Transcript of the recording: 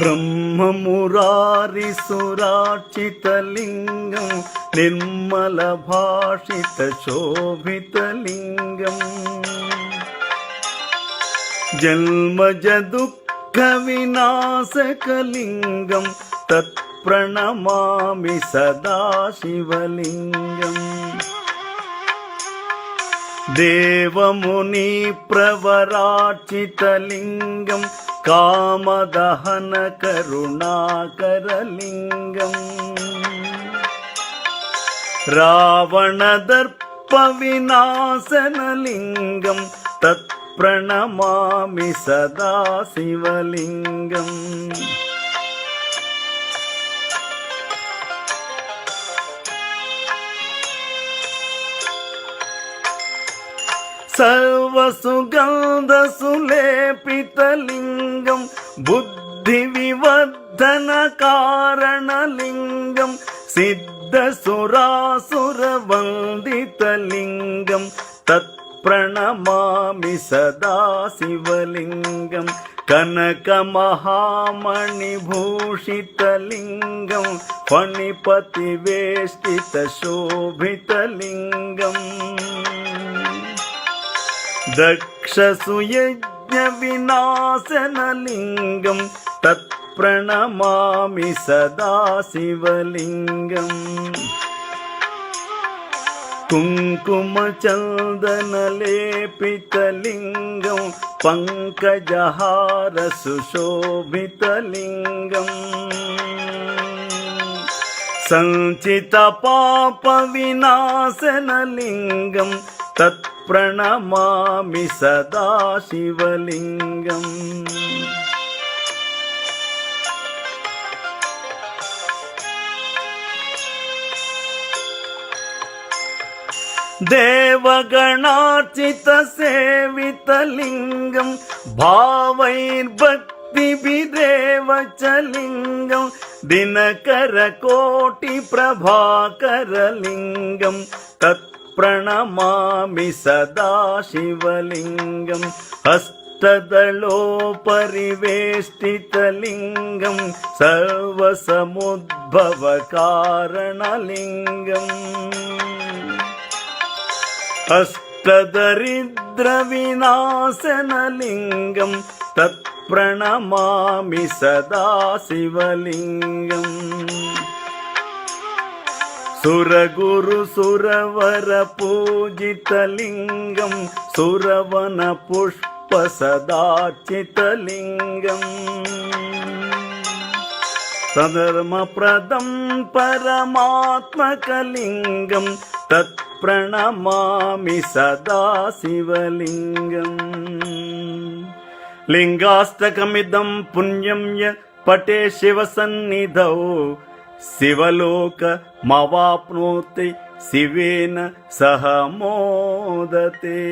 ब्रह्ममुरारिसुरार्चितलिङ्गं निर्मलभाषितशोभितलिङ्गम् जन्मजदुःखविनाशकलिङ्गं तत्प्रणमामि सदा शिवलिङ्गम् देवमुनिप्रवरार्चितलिङ्गं कामदहनकरुणाकरलिङ्गम् रावणदर्पविनाशनलिङ्गं तत्प्रणमामि सदा शिवलिङ्गम् सर्वसुगन्धसुलेपितलिङ्गं बुद्धिविवर्धनकारणलिङ्गं सिद्धसुरासुरवन्दितलिङ्गं तत्प्रणमामि सदा शिवलिङ्गं कनकमहामणिभूषितलिङ्गं फणिपतिवेष्टितशोभितलिङ्गम् दक्षसुयज्ञविनाशनलिङ्गं तत्प्रणमामि सदा शिवलिङ्गम् कुङ्कुमचन्दनलेपितलिङ्गं पङ्कजहारसुशोभितलिङ्गम् सञ्चितपापविनाशनलिङ्गं तत्प्रणमामि सदा शिवलिङ्गम् देवगणार्चितसेवितलिङ्गं भावैर्भक्तिभिरेव च लिङ्गं दिनकरकोटिप्रभाकरलिङ्गं तत्प्रणमामि सदा शिवलिङ्गम् हस्तदलोपरिवेष्टितलिङ्गं सर्वसमुद्भवकारणलिङ्गम् अष्टदरिद्रविनाशनलिङ्गं तत्प्रणमामि सदा शिवलिङ्गम् सुरगुरुसुरवरपूजितलिङ्गं सुरवनपुष्पसदार्चितलिङ्गम् सधर्मप्रदं परमात्मकलिङ्गं तत्प्रणमामि सदा शिवलिङ्गम् लिङ्गाष्टकमिदं पुण्यं य पठे शिवसन्निधौ शिवलोकमवाप्नोति शिवेन सह मोदते।